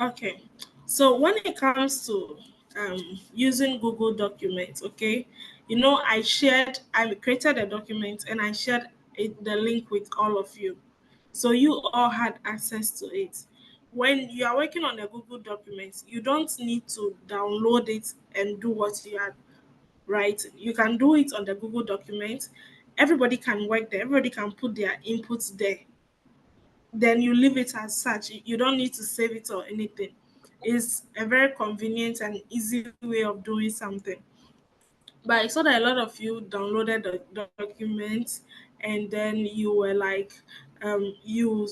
Okay. So when it comes to using Google Documents, okay, I created a document and I shared the link with all of you. So you all had access to it. When you are working on a Google Documents, you don't need to download it and do what you are right. You can do it on the Google Document. Everybody can work there. Everybody can put their inputs there, then you leave it as such. You don't need to save it or anything. It's a very convenient and easy way of doing something. But I saw that a lot of you downloaded the document and then you were like, you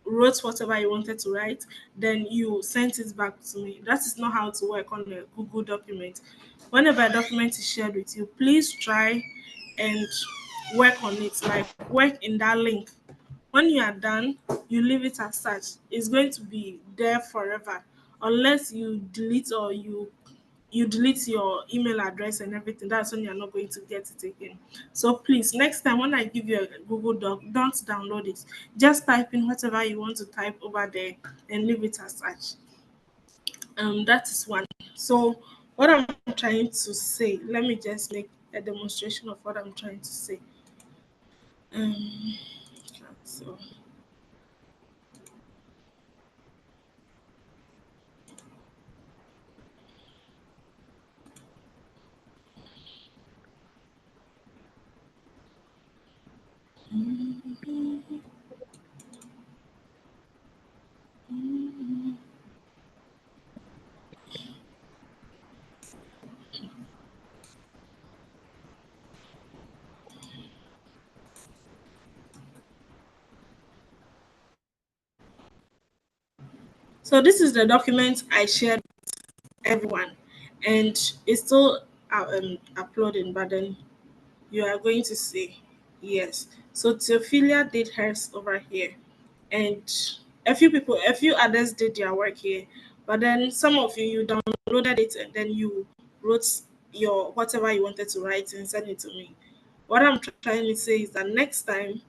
wrote whatever you wanted to write, then you sent it back to me. That is not how to work on a Google document. Whenever a document is shared with you, please try and work on it, like work in that link. When you are done, you leave it as such. It's going to be there forever unless you delete or you delete your email address and everything. That's when you're not going to get it again. So please, next time when I give you a Google Doc, don't download it. Just type in whatever you want to type over there and leave it as such. That is one. So what I'm trying to say, let me just make a demonstration of what I'm trying to say. Um, so so this is the document I shared everyone, and it's still uploading, but then you are going to see. Yes. So Theophilia did hers over here, and a few others did their work here, but then some of you downloaded it and then you wrote your whatever you wanted to write and send it to me. What I'm trying to say is that next time,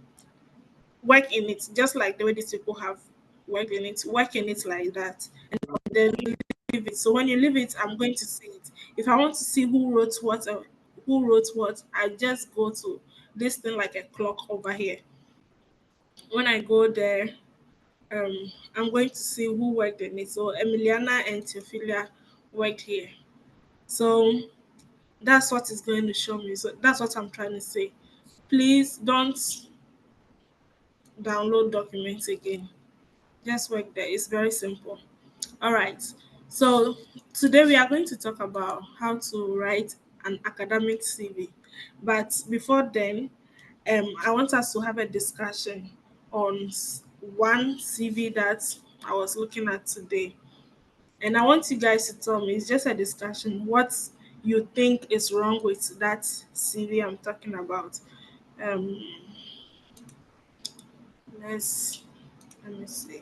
work in it just like the way these people have worked in it. Work in it like that, and then leave it. So when you leave it, I'm going to see it. If I want to see who wrote what, I just go to this thing like a clock over here. When I go there, I'm going to see who worked in it. So Emiliana and Theophilia worked here. So that's what is going to show me. So that's what I'm trying to say. Please don't download documents again. Just work there. It's very simple. All right. So today we are going to talk about how to write an academic CV. But before then, I want us to have a discussion on one CV that I was looking at today. And I want you guys to tell me, it's just a discussion, what you think is wrong with that CV I'm talking about. Um, let's let me see.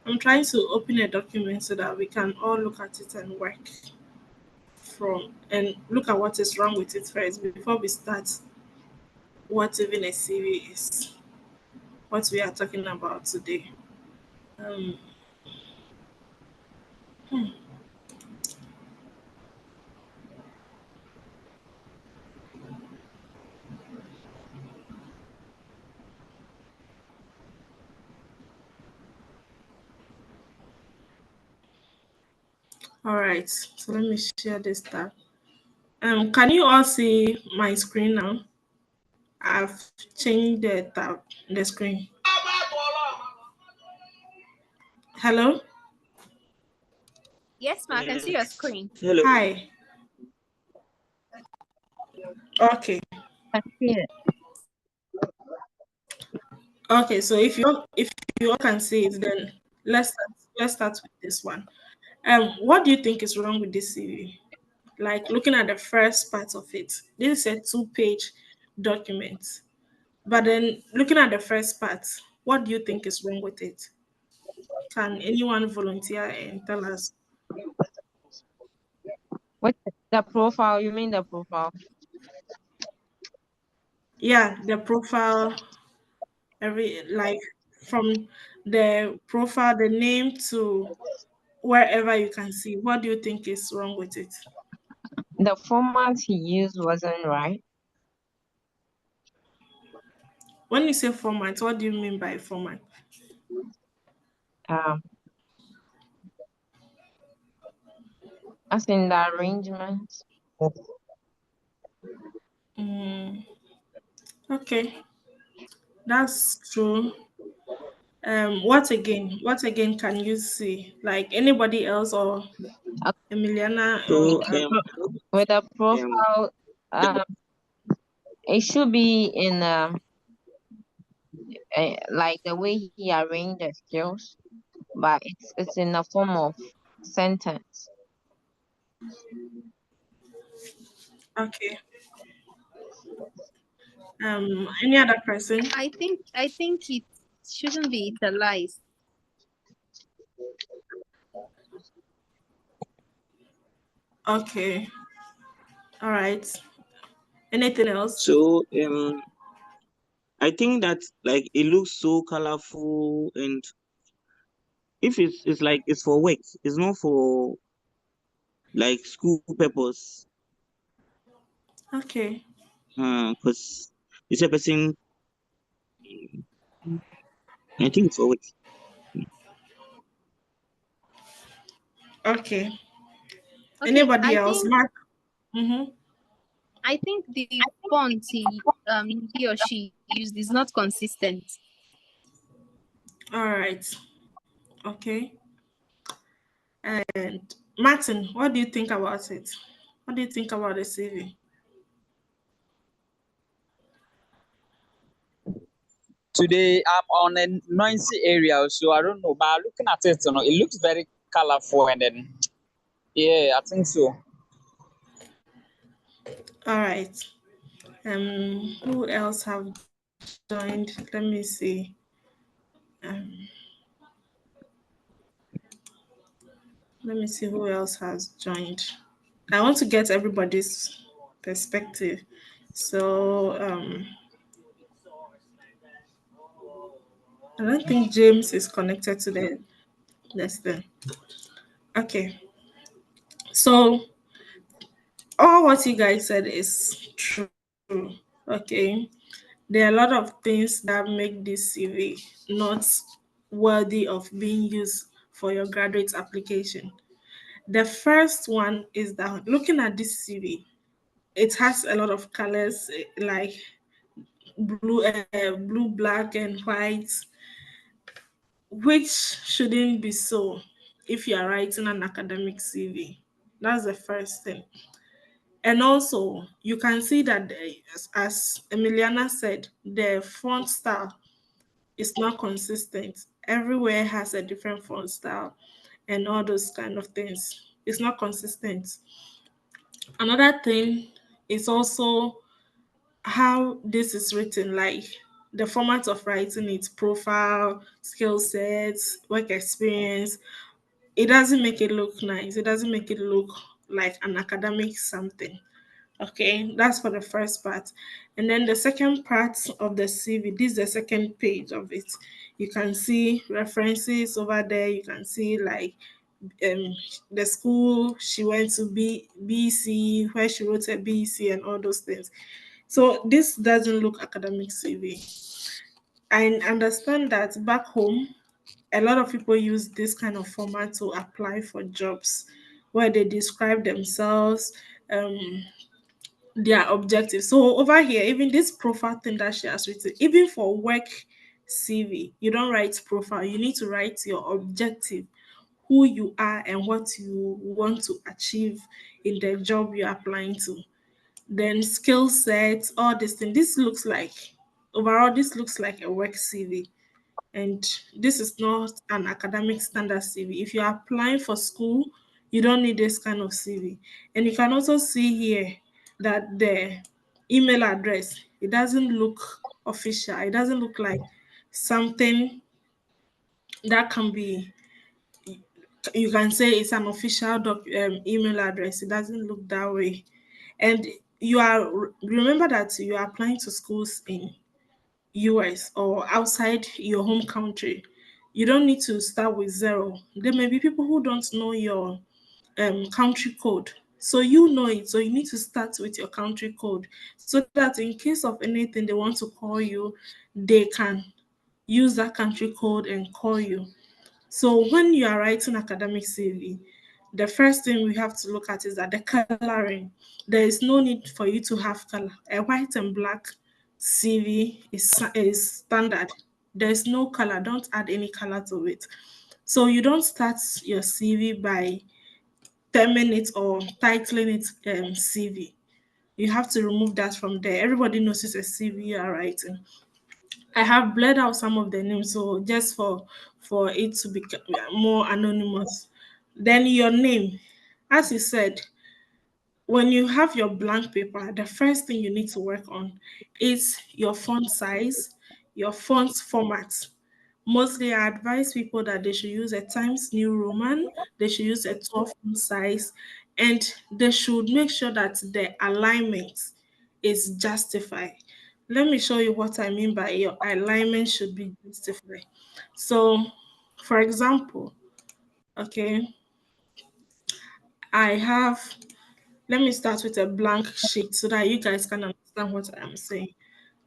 I'm trying to open a document so that we can all look at it and work from and look at what is wrong with it first before we start what even a CV is, what we are talking about today. Um, all right, so let me share this tab. Can you all see my screen now? I've changed the tab, the screen. Hello? Yes, ma, I can see your screen. Hello. Hi. Okay. I see it. Okay, so if you all can see it, then let's start with this one. What do you think is wrong with this CV? Like looking at the first part of it, this is a two-page document. But then looking at the first part, what do you think is wrong with it? Can anyone volunteer and tell us? What the profile? You mean the profile? Yeah, the profile, every like from the profile, the name to wherever you can see. What do you think is wrong with it? The format he used wasn't right. When you say format, what do you mean by format? Um, as in the arrangement. Mm, okay, that's true. What again? What again can you see? Like anybody else or Uh, Emiliana So or with the um, profile, um, it should be in like the way he arranged the skills, but it's in the form of sentence. okay. Any other person? I think it shouldn't be utilized. Okay. All right. Anything else? so I think that like it looks so colorful, and if it's like it's for work, it's not for like school purpose. Okay. Because it's a person. I think it's for work. Okay. Okay, Anybody I else? think Mark. Mm-hmm. I think the font he or she used is not consistent. All right. Okay. And Martin, what do you think about it? What do you think about the CV? Today I'm on a noisy area, so I don't know. But looking at it, it looks very colorful, and then yeah, I think so. All right. Who else have joined? Let me see. Um, let me see who else has joined. I want to get everybody's perspective. So I don't think James is connected to the lesson. Okay. So all what you guys said is true. Okay. There are a lot of things that make this CV not worthy of being used for your graduate application. The first one is that looking at this CV, it has a lot of colors like blue, black, and white, which shouldn't be so if you are writing an academic CV. That's the first thing. And also, you can see that, as Emiliana said, the font style is not consistent. Everywhere has a different font style and all those kind of things. It's not consistent. Another thing is also how this is written, like the format of writing it, profile, skill sets, work experience. It doesn't make it look nice. It doesn't make it look like an academic something. Okay, that's for the first part. And then the second part of the CV, this is the second page of it. You can see references over there. You can see like um the school she went to, BC, where she wrote a BC and all those things. So this doesn't look academic CV. I understand that back home, a lot of people use this kind of format to apply for jobs where they describe themselves, um, their objectives. So over here, even this profile thing that she has written, even for work CV, you don't write profile, you need to write your objective, who you are and what you want to achieve in the job you're applying to. Then skill sets, all this thing. This looks like overall, this looks like a work CV. And this is not an academic standard CV. If you're applying for school, you don't need this kind of CV. And you can also see here that the email address It doesn't look official. It doesn't look like something that can be, you can say it's an official email address. It doesn't look that way. And remember that you are applying to schools in US or outside your home country. You don't need to start with zero. There may be people who don't know your country code. So you know it. So you need to start with your country code so that in case of anything they want to call you, they can use that country code and call you. So when you are writing academic CV, the first thing we have to look at is that the coloring. There is no need for you to have color. A white and black CV is standard. There is no color. Don't add any color to it. So you don't start your CV by terming it or titling it CV. You have to remove that from there. Everybody knows it's a CV you are writing. I have blurred out some of the names, so just for it to be more anonymous. Then your name, as you said, when you have your blank paper, the first thing you need to work on is your font size, your font format. Mostly, I advise people that they should use a Times New Roman, they should use a 12 font size, and they should make sure that the alignment is justified. Let me show you what I mean by your alignment should be justified. So, for example, okay, I have, let me start with a blank sheet so that you guys can understand what I'm saying.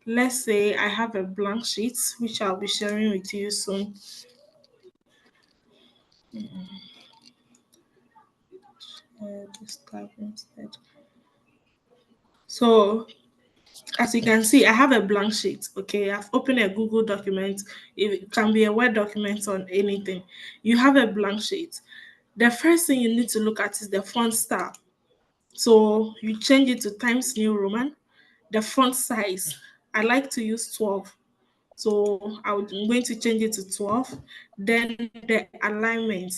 Let's say I have a blank sheet, which I'll be sharing with you soon. This tab instead. So as you can see, I have a blank sheet. Okay, I've opened a Google document. It can be a Word document on anything. You have a blank sheet. The first thing you need to look at is the font style. So you change it to Times New Roman. The font size, I like to use 12. So I'm going to change it to 12. Then the alignment.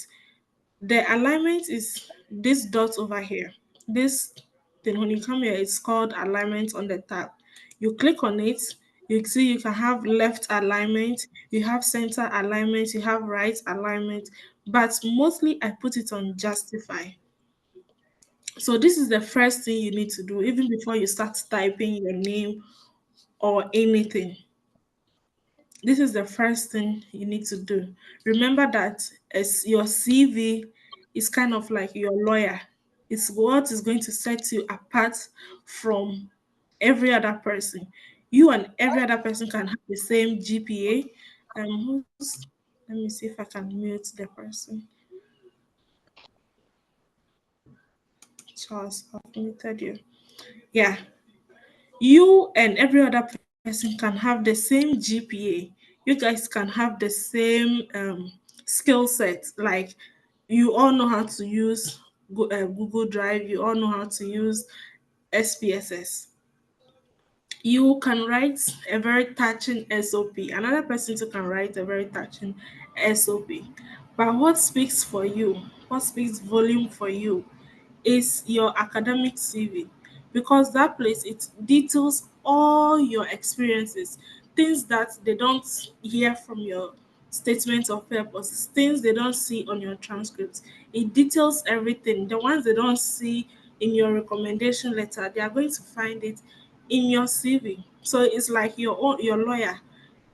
The alignment is this dot over here. This thing, when you come here, it's called alignment on the tab. You click on it, you see you can have left alignment, you have center alignment, you have right alignment, but mostly I put it on justify. So this is the first thing you need to do even before you start typing your name or anything. This is the first thing you need to do. Remember that as your CV is kind of like your lawyer. It's what is going to set you apart from every other person. You and every other person can have the same GPA. Let me see if I can mute the person. Charles, I've muted you. Yeah, you and every other person can have the same GPA. You guys can have the same skill set. Like you all know how to use Google Drive. You all know how to use SPSS. You can write a very touching SOP. Another person too can write a very touching SOP. But what speaks for you, what speaks volume for you, is your academic CV, because that place it details all your experiences, things that they don't hear from your statement of purpose, things they don't see on your transcripts. It details everything. The ones they don't see in your recommendation letter, they are going to find it in your CV. So it's like your lawyer,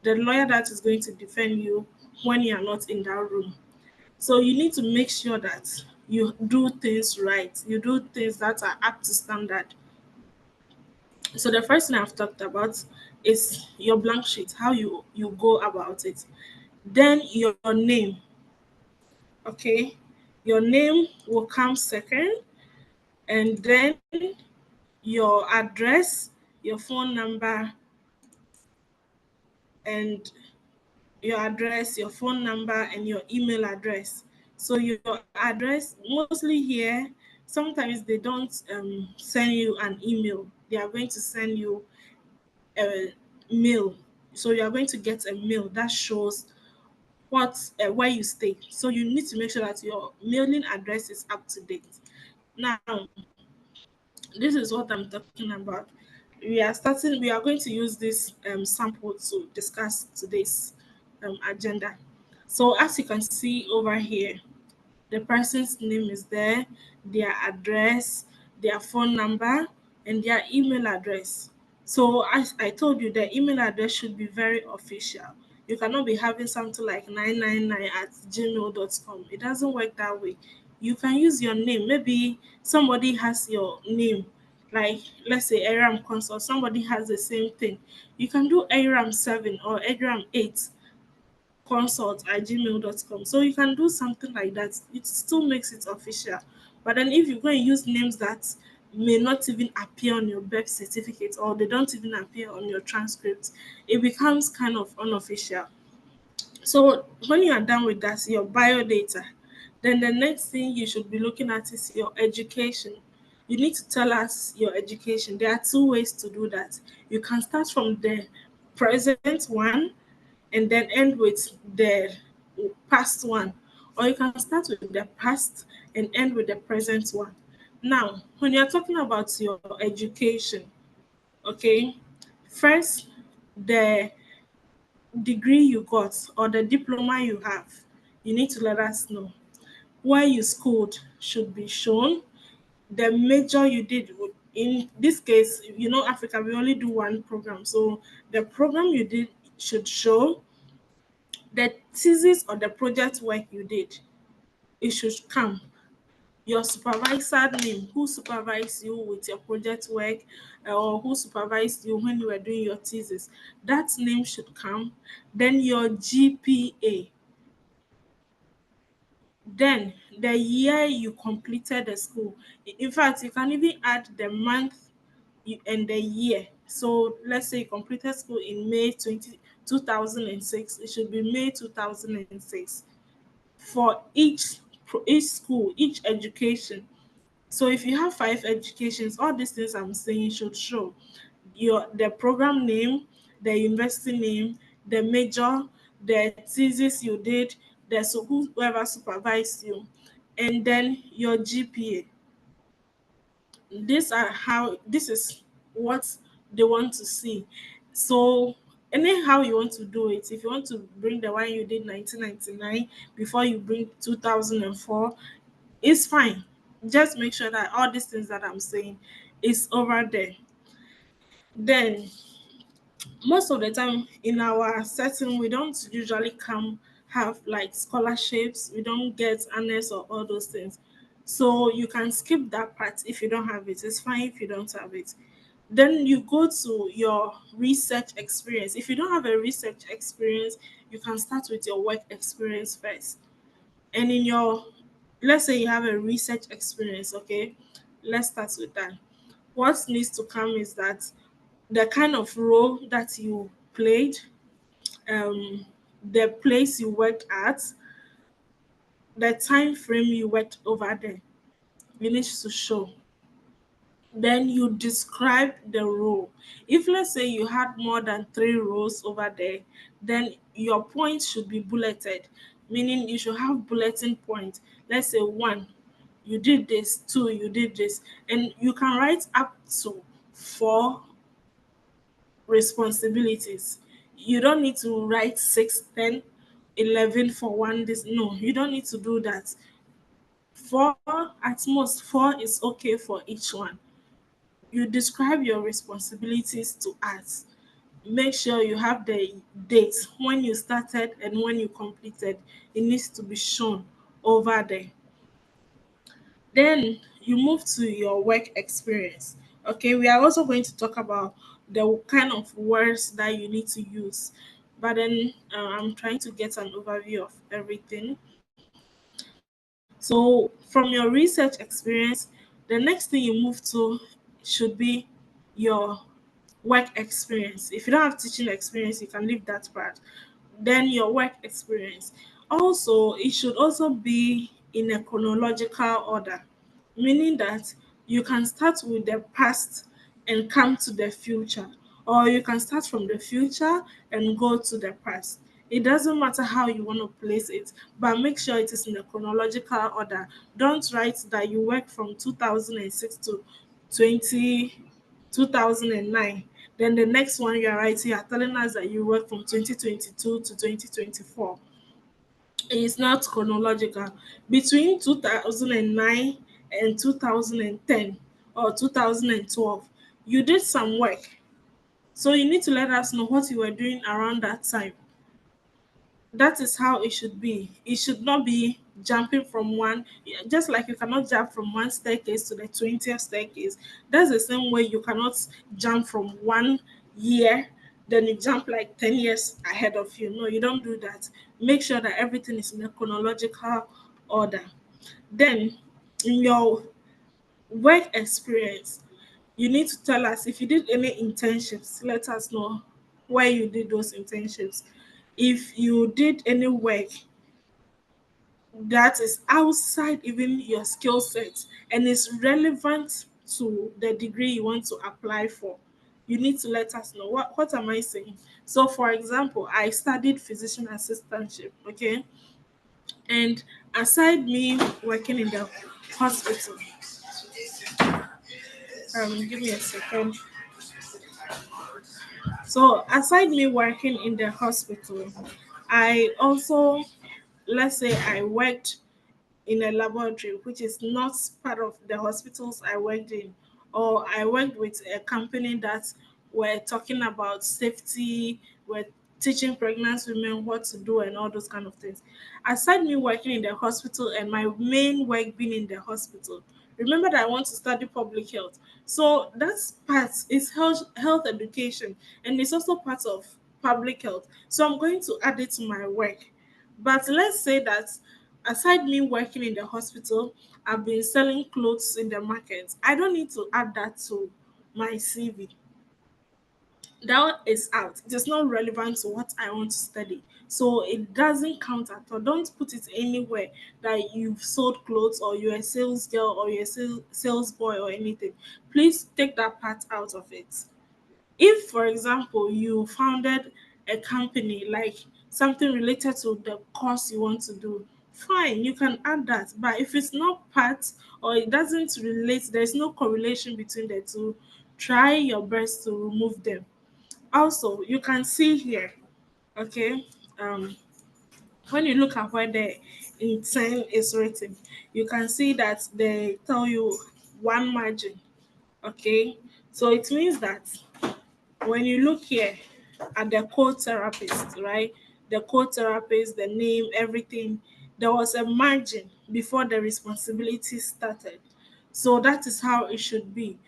the lawyer that is going to defend you when you are not in that room. So you need to make sure that you do things right. You do things that are up to standard. So the first thing I've talked about is your blank sheet, how you go about it. Then your name, okay? Your name will come second, and then your address, your phone number, and your phone number, and your email address. So your address, mostly here, sometimes they don't send you an email. They are going to send you a mail. So you are going to get a mail that shows where you stay. So you need to make sure that your mailing address is up to date. Now, this is what I'm talking about. we are going to use this sample to discuss today's agenda. So as you can see over here, the person's name is there, their address, their phone number, and their email address. So as I told you, the email address should be very official. You cannot be having something like 999 at gmail.com. It doesn't work that way. You can use your name. Maybe somebody has your name, like let's say Aram Consult, somebody has the same thing. You can do Aram 7 or Aram 8 consult at gmail.com. So you can do something like that. It still makes it official. But then if you go and use names that may not even appear on your birth certificate or they don't even appear on your transcript, it becomes kind of unofficial. So when you are done with that, your bio data, then the next thing you should be looking at is your education. You need to tell us your education. There are two ways to do that. You can start from the present one and then end with the past one, or you can start with the past and end with the present one. Now, when you're talking about your education, okay, first, the degree you got or the diploma you have, you need to let us know. Where you schooled should be shown. The major you did in this case, Africa, we only do one program. So the program you did should show. The thesis or the project work you did, it should come. Your supervisor name, who supervised you with your project work, or who supervised you when you were doing your thesis, that name should come. Then your GPA, then the year you completed the school. In fact, you can even add the month and the year. So let's say you completed school in May 2006. It should be May 2006 for each school, each education. So if you have 5 educations, all these things I'm saying should show the program name, the university name, the major, the thesis you did, whoever supervised you, and then your GPA. This is what they want to see. So anyhow you want to do it, if you want to bring the one you did 1999 before you bring 2004, it's fine. Just make sure that all these things that I'm saying is over there. Then most of the time in our setting, we don't usually come have like scholarships, we don't get honors or all those things. So you can skip that part if you don't have it. It's fine if you don't have it. Then you go to your research experience. If you don't have a research experience, you can start with your work experience first. And in your, let's say you have a research experience, okay, let's start with that. What needs to come is that the kind of role that you played, um, the place you worked at, the time frame you worked over there, you need to show. Then you describe the role. If let's say you had more than 3 roles over there, then your points should be bulleted, meaning you should have bulletin points. Let's say 1, you did this, 2, you did this, and you can write up to 4 responsibilities. You don't need to write 6, 10, 11 for one this. No, you don't need to do that. 4, at most 4 is okay for each one. You describe your responsibilities to us. Make sure you have the date when you started and when you completed. It needs to be shown over there. Then you move to your work experience. Okay, we are also going to talk about the kind of words that you need to use. But then I'm trying to get an overview of everything. So, from your research experience, the next thing you move to should be your work experience. If you don't have teaching experience, you can leave that part. Then your work experience. Also, it should also be in a chronological order, meaning that you can start with the past and come to the future, or you can start from the future and go to the past. It doesn't matter how you want to place it, but make sure it is in a chronological order. Don't write that you work from 2006 to 2020, 2009. Then the next one you are writing, you are telling us that you work from 2022 to 2024. It's not chronological. Between 2009 and 2010 or 2012, you did some work. So you need to let us know what you were doing around that time. That is how it should be. It should not be jumping from one, just like you cannot jump from one staircase to the 20th staircase. That's the same way you cannot jump from 1 year, then you jump like 10 years ahead of you. No, you don't do that. Make sure that everything is in a chronological order. Then, in your work experience, you need to tell us if you did any internships, let us know where you did those internships. If you did any work that is outside even your skill set and is relevant to the degree you want to apply for, you need to let us know. What am I saying? So, for example, I studied physician assistantship, okay? And aside me working in the hospital, give me a second. So, aside me working in the hospital, I also, let's say I worked in a laboratory which is not part of the hospitals I worked in, or I worked with a company that were talking about safety, were teaching pregnant women what to do and all those kind of things. Aside me working in the hospital and my main work being in the hospital, remember that I want to study public health. So that's part is health education, and it's also part of public health. So I'm going to add it to my work. But let's say that aside me working in the hospital, I've been selling clothes in the market. I don't need to add that to my CV. That is out. It is not relevant to what I want to study. So it doesn't count at all. Don't put it anywhere that you've sold clothes or you're a sales girl or you're a sales boy or anything. Please take that part out of it. If, for example, you founded a company like something related to the course you want to do, fine, you can add that. But if it's not part or it doesn't relate, there's no correlation between the two, try your best to remove them. Also, you can see here, okay, um, when you look at where the intent is written, you can see that they tell you one margin, okay. So it means that when you look here at the co-therapist, right? The co-therapist, the name, everything, there was a margin before the responsibility started. So that is how it should be.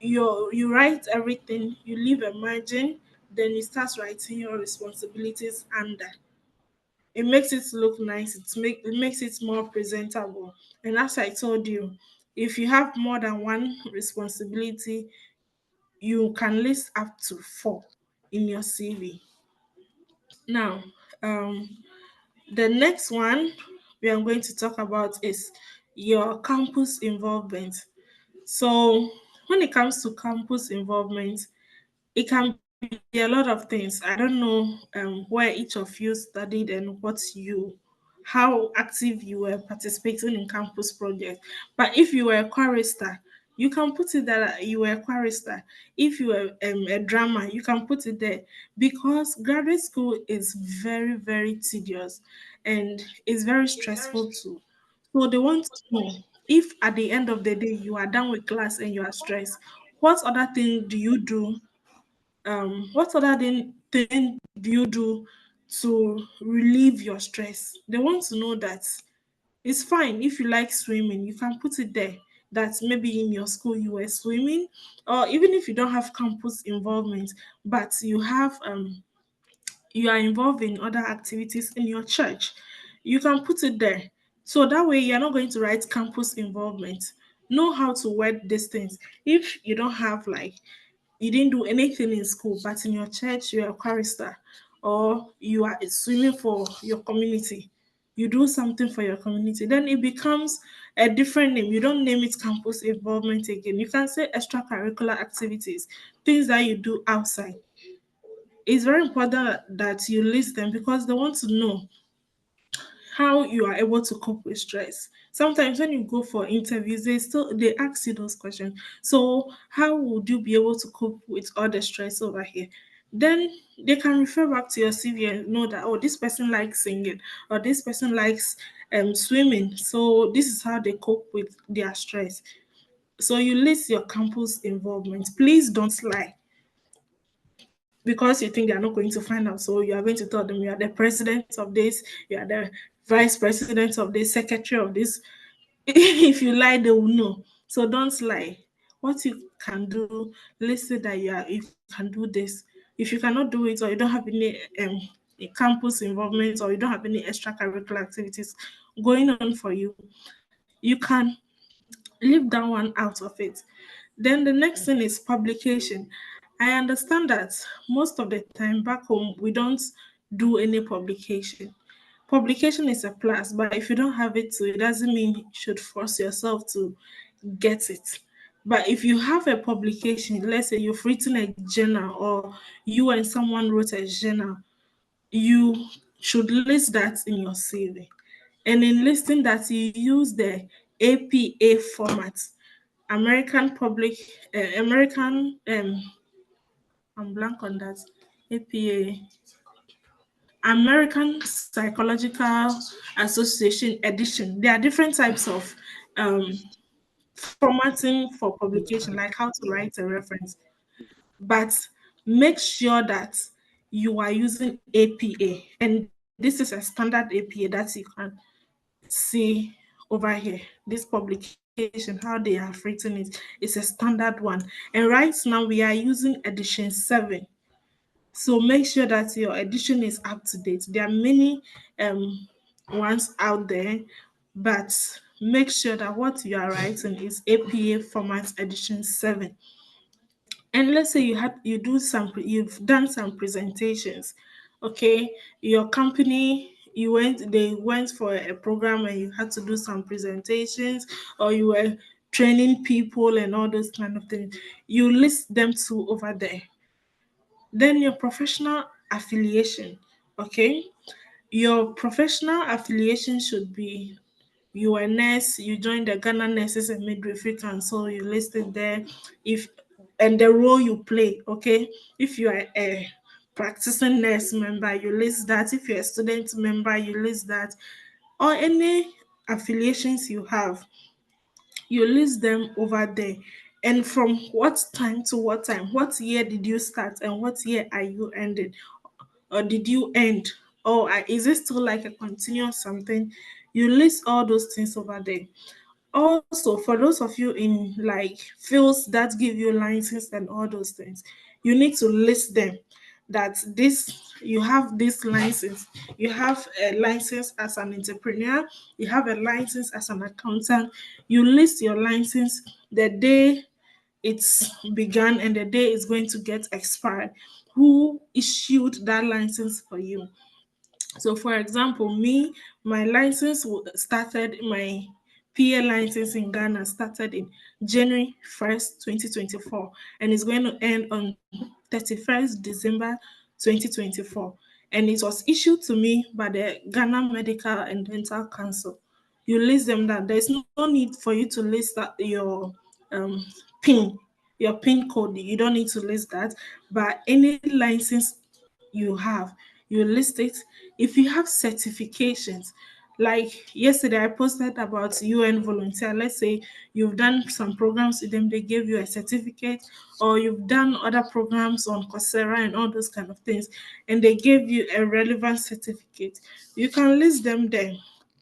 You write everything, you leave a margin, then you start writing your responsibilities under. It makes it look nice. It makes it more presentable. And as I told you, if you have more than one responsibility, you can list up to four in your CV. Now, the next one we are going to talk about is your campus involvement. So, when it comes to campus involvement, it can be a lot of things. I don't know where each of you studied and how active you were participating in campus projects. But if you were a chorister, you can put it that you were a chorister. If you were a drama, you can put it there because graduate school is very, very tedious and it's very stressful too. So they want to know if at the end of the day you are done with class and you are stressed, what other thing do you do what other thing do you do to relieve your stress? They want to know that it's fine if you like swimming, you can put it there. That maybe in your school you were swimming, or even if you don't have campus involvement, but you are involved in other activities in your church, you can put it there. So that way you're not going to write campus involvement. Know how to word these things. If you don't have like you didn't do anything in school, but in your church you're a chorister or you are swimming for your community, you do something for your community, then it becomes a different name. You don't name it campus involvement again. You can say extracurricular activities, things that you do outside. It's very important that you list them because they want to know how you are able to cope with stress. Sometimes when you go for interviews, they ask you those questions. So how would you be able to cope with all the stress over here? Then they can refer back to your CV and know that, oh, this person likes singing, or this person likes swimming. So this is how they cope with their stress. So you list your campus involvement. Please don't lie because you think they are not going to find out. So you are going to tell them you are the president of this, you are the vice president of this, secretary of this. If you lie, they will know. So don't lie. What you can do, list it that you can do this. If you cannot do it, or you don't have any campus involvement, or you don't have any extracurricular activities going on for you, you can leave that one out of it. Then the next thing is publication. I understand that most of the time back home we don't do any publication. Publication is a plus, but if you don't have it too, it doesn't mean you should force yourself to get it. But if you have a publication, let's say you've written a journal, or you and someone wrote a journal, you should list that in your CV. And in listing that, you use the APA format, American Public, American, I'm blank on that, APA, American Psychological Association edition. There are different types of um, formatting for publication, like how to write a reference. But make sure that you are using APA, and this is a standard APA that you can see over here. This publication, how they have written it, is a standard one. And right now we are using edition 7. So make sure that your edition is up to date. There are many ones out there, but make sure that what you are writing is APA format edition 7. And let's say you've done some presentations, okay? Your company, they went for a program and you had to do some presentations, or you were training people and all those kind of things. You list them too over there. Then your professional affiliation, okay? Your professional affiliation should be, you are a nurse, you joined the Ghana Nurses and Midwifery Council, you listed there. If and the role you play, okay? If you are a practicing nurse member, you list that. If you're a student member, you list that. Or any affiliations you have, you list them over there. And from what time to what time, what year did you start and what year are you ending, or did you end, or is it still like a continuous something? You list all those things over there. Also, for those of you in like fields that give you license and all those things, you need to list them, that this, you have this license, you have a license as an entrepreneur, you have a license as an accountant. You list your license, the day it's began and the day it's going to get expired, who issued that license for you. So, for example, me, my started, my PA license in Ghana started in January 1st, 2024, and it's going to end on 31st December 2024. And it was issued to me by the Ghana Medical and Dental Council. You list them down. There's no need for you to list that your um, PIN, your PIN code. You don't need to list that. But any license you have, you list it. If you have certifications, like yesterday I posted about UN volunteer, let's say you've done some programs with them, they gave you a certificate, or you've done other programs on Coursera and all those kind of things, and they gave you a relevant certificate, you can list them there.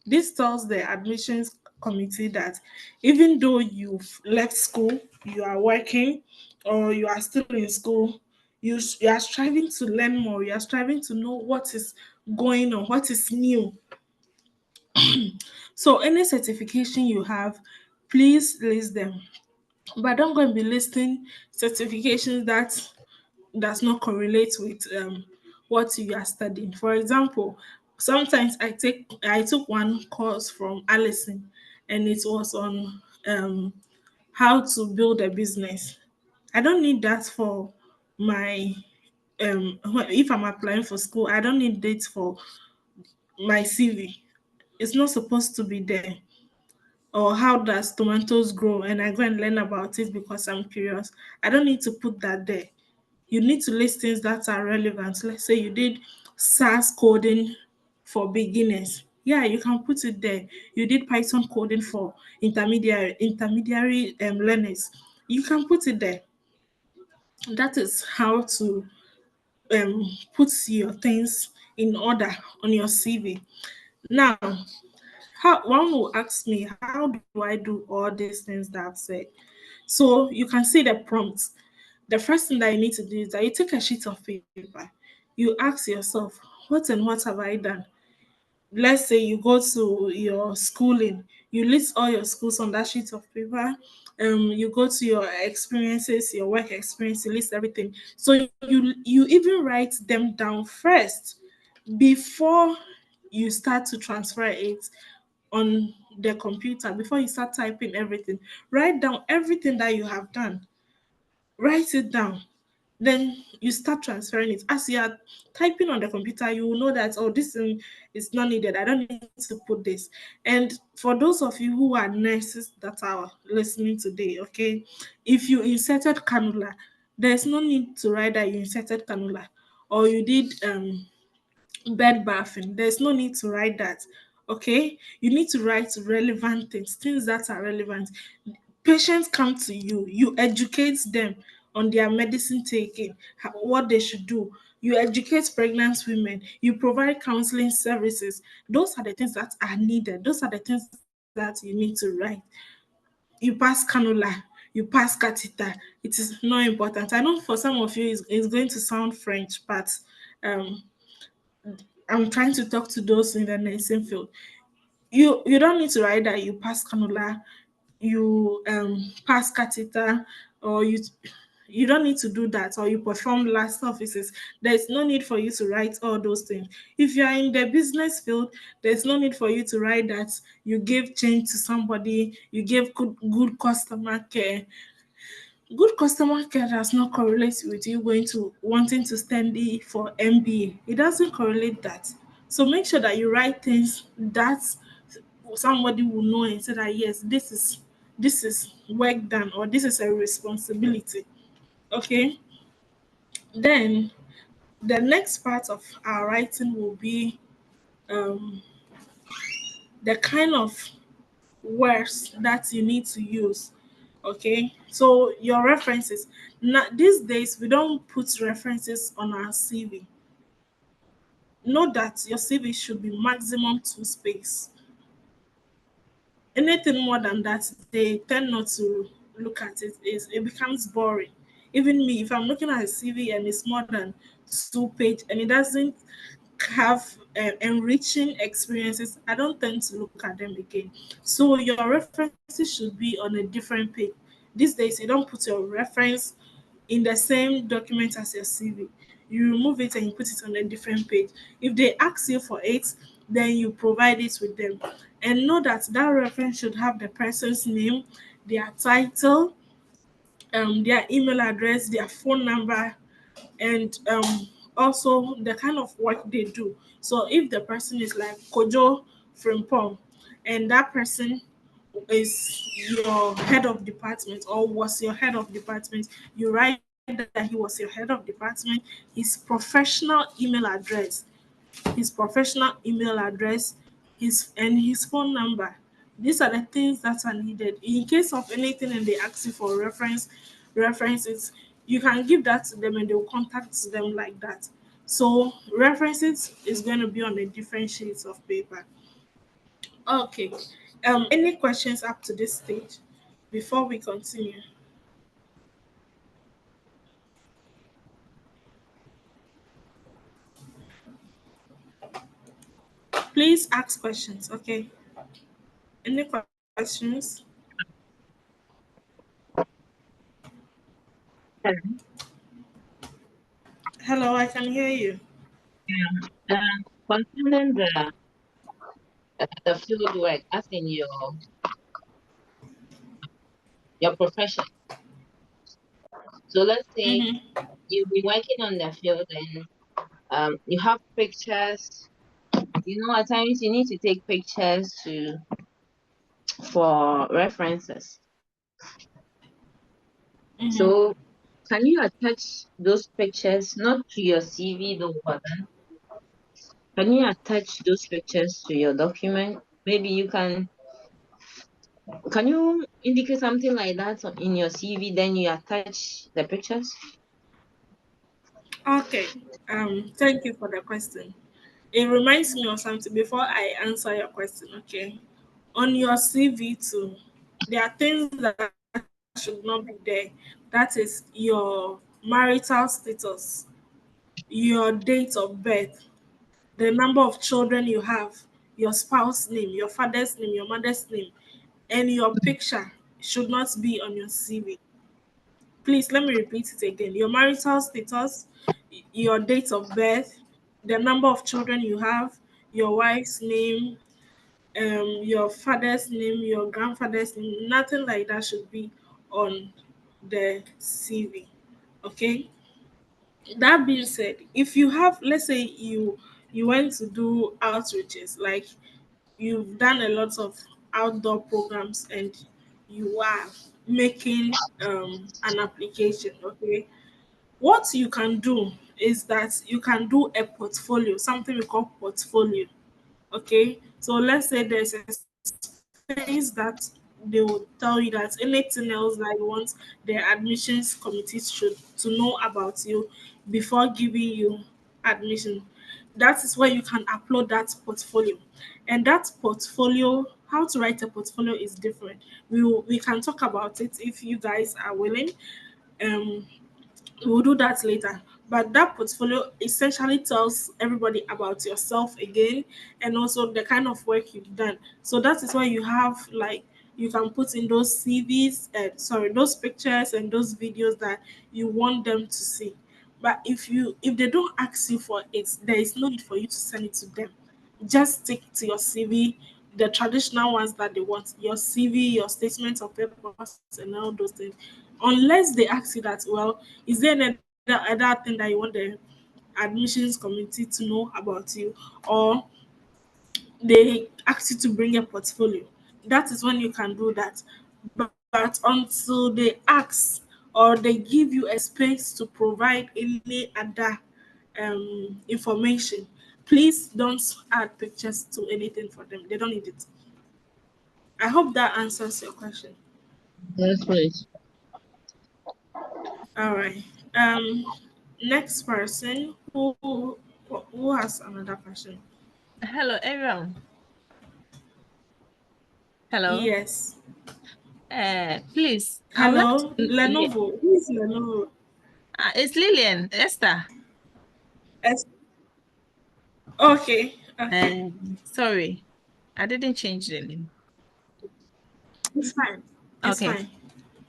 This tells the admissions committee that even though you've left school, you are working, or you are still in school, you are striving to learn more, you are striving to know what is going on, what is new. So any certification you have, please list them. But don't go and be listing certifications that does not correlate with what you are studying. For example, sometimes I took one course from Allison, and it was on how to build a business. I don't need that for my if I'm applying for school. I don't need dates for my CV. It's not supposed to be there. Or how does tomatoes grow, and I go and learn about it because I'm curious. I don't need to put that there. You need to list things that are relevant. Let's say you did SAS coding for beginners. Yeah, you can put it there. You did Python coding for intermediary learners. You can put it there. That is how to put your things in order on your CV. Now, how one will ask me, how do I do all these things that I've said? So you can see the prompts. The first thing that you need to do is that you take a sheet of paper. You ask yourself, what and what have I done? Let's say you go to your schooling, you list all your schools on that sheet of paper. You go to your experiences, your work experience, you list everything. So you even write them down first before you start to transfer it on the computer. Before you start typing everything, write down everything that you have done. Write it down. Then you start transferring it. As you are typing on the computer, you will know that, oh, this thing is not needed. I don't need to put this. And for those of you who are nurses that are listening today, okay, if you inserted cannula, there's no need to write that you inserted cannula, or you did bed bathing. There's no need to write that. Okay, you need to write relevant things, things that are relevant. Patients come to you, you educate them on their medicine taking, what they should do. You educate pregnant women, you provide counseling services. Those are the things that are needed. Those are the things that you need to write. You pass cannula, you pass catheter. It is not important. I know for some of you it's going to sound French, but um I'm trying to talk to those in the nursing field. You don't need to write that you pass cannula, you pass catheter, or you don't need to do that, or you perform last offices. There's no need for you to write all those things. If you are in the business field, there's no need for you to write that you gave change to somebody, you gave good customer care. Good customer care does not correlate with you going to wanting to study for MBA. It doesn't correlate that. So make sure that you write things that somebody will know and say that yes, this is work done, or this is a responsibility. Okay. Then the next part of our writing will be um, the kind of words that you need to use. Okay, so your references. Now these days we don't put references on our CV. Know that your CV should be maximum 2 space. Anything more than that, they tend not to look at it. It becomes boring. Even me, if I'm looking at a CV and it's more than 2 page and it doesn't have enriching experiences, I don't tend to look at them again. So your references should be on a different page. These days, you don't put your reference in the same document as your CV. You remove it and you put it on a different page. If they ask you for it, then you provide it with them. And know that that reference should have the person's name, their title, their email address, their phone number, and also the kind of work they do. So if the person is like Kojo Frimpong, and that person is your head of department or was your head of department, you write that he was your head of department, his professional email address, his phone number. These are the things that are needed. In case of anything and they ask you for references, you can give that to them and they'll contact them like that. So references is going to be on a different sheets of paper. Okay. Any questions up to this stage before we continue? Please ask questions. Okay. Any questions? Hello, I can hear you. Concerning the field work, as in your profession. So let's say Mm-hmm. you'll be working on the field and you have pictures, you know, at times you need to take pictures for references. So can you attach those pictures not to your CV though, but then can you attach those pictures to your document? Maybe you can you indicate something like that in your CV, then you attach the pictures? Okay. Thank you for the question. It reminds me of something before I answer your question. Okay. On your CV too, there are things that should not be there. That is your marital status, your date of birth, the number of children you have, your spouse name, your father's name, your mother's name, and your picture should not be on your CV. Please let me repeat it again. Your marital status, your date of birth, the number of children you have, your wife's name, your father's name, your grandfather's name, nothing like that should be on the CV. Okay. That being said, if you have, let's say you went to do outreaches, like you've done a lot of outdoor programs and you are making an application, okay, what you can do is that you can do a portfolio, something we call portfolio. Okay, so let's say there's a space that they will tell you that anything else that you want the admissions committee should to know about you before giving you admission. That is where you can upload that portfolio. And that portfolio, how to write a portfolio is different. We can talk about it if you guys are willing. Um we'll do that later. But that portfolio essentially tells everybody about yourself again and also the kind of work you've done. So that is why you have like you can put in those CVs, those pictures and those videos that you want them to see. But if they don't ask you for it, there is no need for you to send it to them. Just stick to your CV, the traditional ones that they want, your CV, your statement of purpose, and all those things. Unless they ask you that, well, is there any other thing that you want the admissions committee to know about you, or they ask you to bring a portfolio, that is when you can do that. But until they ask or they give you a space to provide any other information, please don't add pictures to anything for them. They don't need it. I hope that answers your question. Yes, please. All right. Next person who has another question. Hello, everyone. Hello. Yes. Please, I would like Hello, to. Lenovo. Who is Lenovo? It's Lillian, Esther. Es- okay. Okay. Sorry, I didn't change the name. It's fine. It's Okay. fine.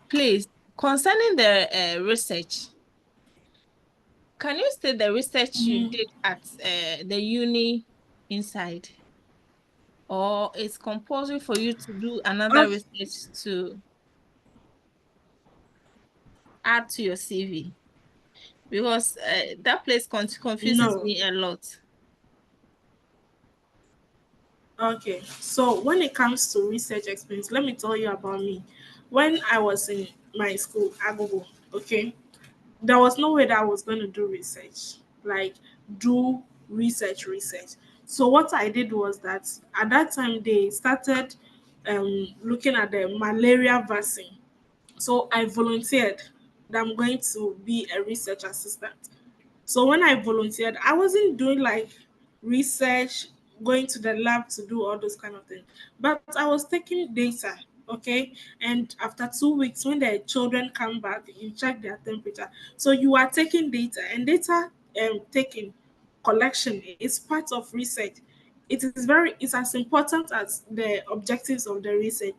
Please, concerning the research, can you state the research you Mhm. did at the uni inside? Or it's compulsory for you to do another Okay. research to add to your CV? Because that place confuses No. me a lot. Okay. So when it comes to research experience, let me tell you about me. When I was in my school, Agogo, okay, there was no way that I was going to do research, like do research. So what I did was that at that time they started looking at the malaria vaccine. So I volunteered that I'm going to be a research assistant. So when I volunteered, I wasn't doing like research, going to the lab to do all those kind of things, but I was taking data. Okay, and after 2 weeks, when the children come back, you check their temperature. So you are taking data, and data taking collection is part of research. It's as important as the objectives of the research.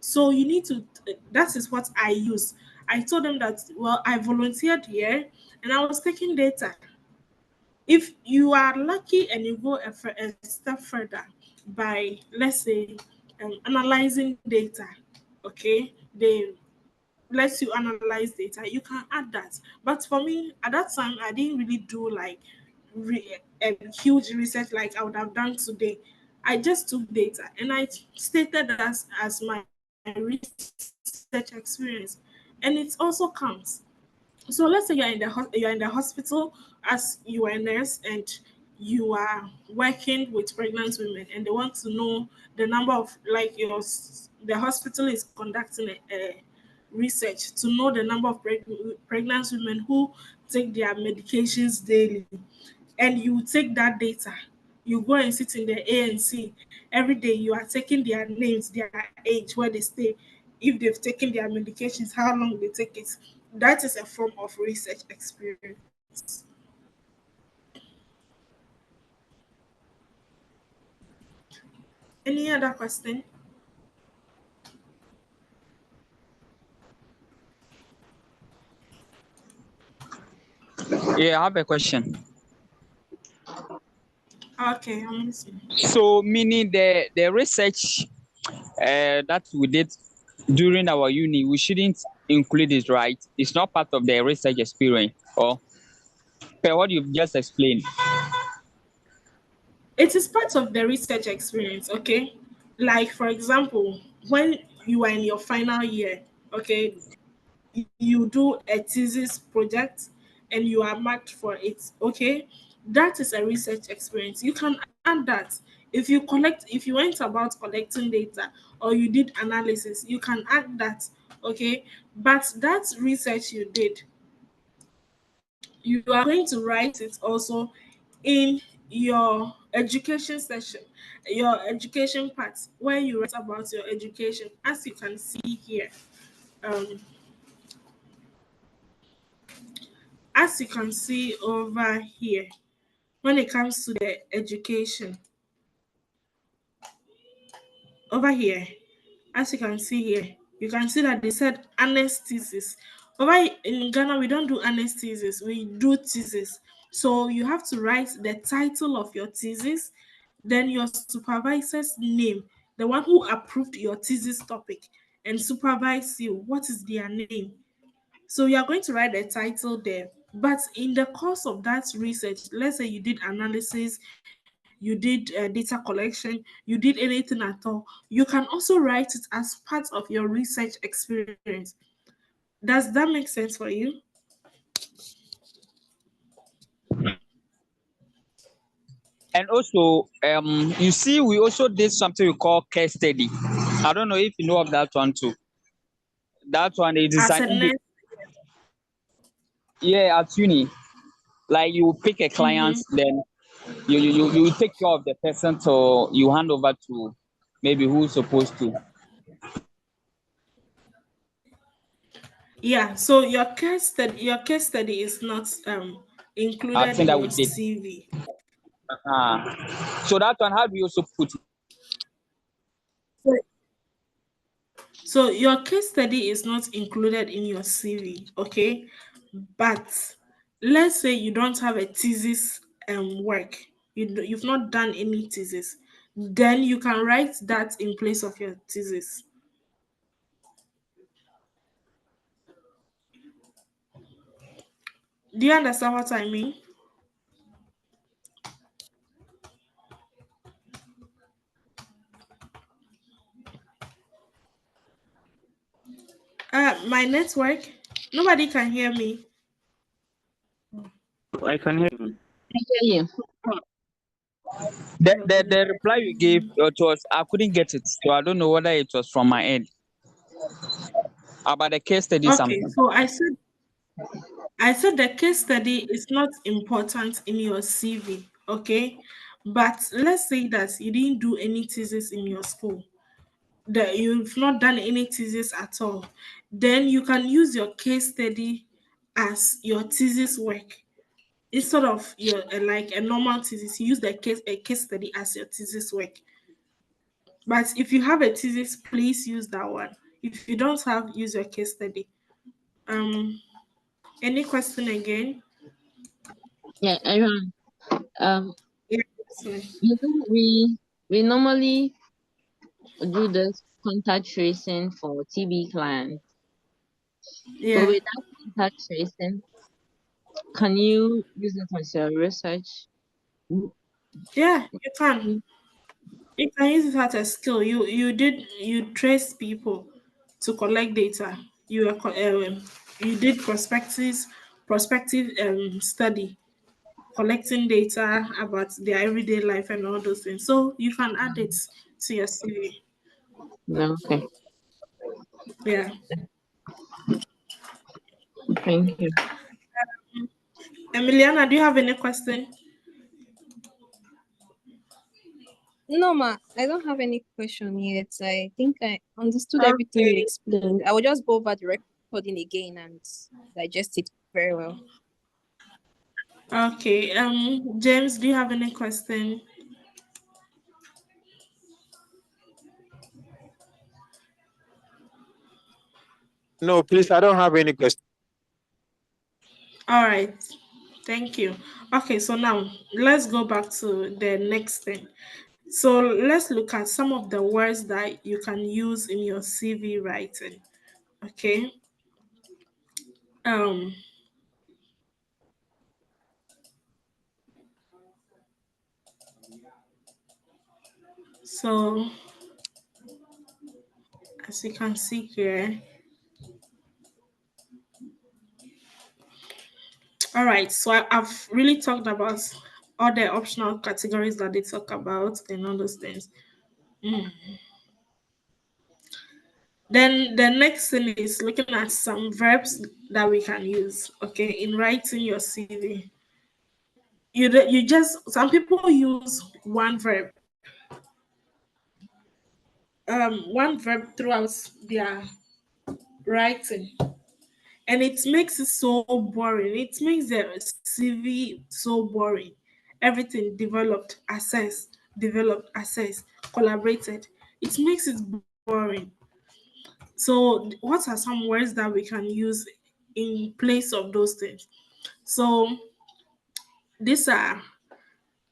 So you need to, that is what I use. I told them that, well, I volunteered here and I was taking data. If you are lucky and you go a step further by, let's say, analyzing data, okay, they lets you analyze data, you can add that. But for me, at that time, I didn't really do like a huge research like I would have done today. I just took data and I stated as my research experience, and it also counts. So let's say you're in the hospital as you are a nurse and you are working with pregnant women and they want to know the number of like the hospital is conducting a research to know the number of pregnant women who take their medications daily, and you take that data, you go and sit in the ANC every day. You are taking their names, their age, where they stay, if they've taken their medications, how long they take it. That is a form of research experience. Any other question? Yeah, I have a question. Okay, I'm listening. So, meaning the research that we did during our uni, we shouldn't include it, right? It's not part of the research experience, or per what you've just explained. It is part of the research experience, okay? Like, for example, when you are in your final year, okay, you do a thesis project and you are marked for it, okay? That is a research experience. You can add that. If you went about collecting data or you did analysis, you can add that, okay? But that research you did, you are going to write it also in your education section, your education part, where you write about your education, as you can see here. Um, as you can see over here, when it comes to the education, over here, as you can see here, you can see that they said anesthesis. Over in Ghana, we don't do anesthesis, we do thesis. So you have to write the title of your thesis, then your supervisor's name, the one who approved your thesis topic and supervise you. What is their name? So you are going to write the title there. But in the course of that research, let's say you did analysis, you did data collection, you did anything at all, you can also write it as part of your research experience. Does that make sense for you? And also, you see, we also did something we call case study. I don't know if you know of that one too. That one it is As an a nurse, yeah, at uni. Like you pick a client, mhm. then you take care of the person, so you hand over to maybe who's supposed to. Yeah, so your case study is not I included think in that your we did. CV. So that one, how do you also put it? So your case study is not included in your CV, okay? But let's say you don't have a thesis work, you've not done any thesis, then you can write that in place of your thesis. Do you understand what I mean? My network, nobody can hear me. I can hear you. I hear you. The reply you gave, it was I couldn't get it, so I don't know whether it was from my end about the case study Okay, something. so I said the case study is not important in your CV, okay? But let's say that you didn't do any thesis in your school, that you've not done any thesis at all, then you can use your case study as your thesis work. Instead of your like a normal thesis, you use a case study as your thesis work. But if you have a thesis, please use that one. If you don't have, use your case study. Um, any question again? Yeah, everyone. Um, Yeah. Sorry. we normally do this contact tracing for TB clients. But Yeah. with that contact tracing, Can you use it as your research? Yeah, you can. You can use it as a skill. You trace people to collect data. You did prospective study, collecting data about their everyday life and all those things. So you can add it to your CV. No, okay. Yeah. Thank you. Emiliana, do you have any question? No, ma, I don't have any question yet. I think I understood everything you Okay. explained. I will just go over the recording again and digest it very well. Okay. James, do you have any question? No, please, I don't have any question. All right. Thank you. Okay, so now let's go back to the next thing. So let's look at some of the words that you can use in your CV writing. Okay. Um, so as you can see here. All right, so I've really talked about all the optional categories that they talk about and all those things. Then the next thing is looking at some verbs that we can use, okay, in writing your CV. You just some people use one verb throughout their writing, and it makes it so boring. It makes the CV so boring. Everything developed, assess, collaborated. It makes it boring. So, what are some words that we can use in place of those things? So, these are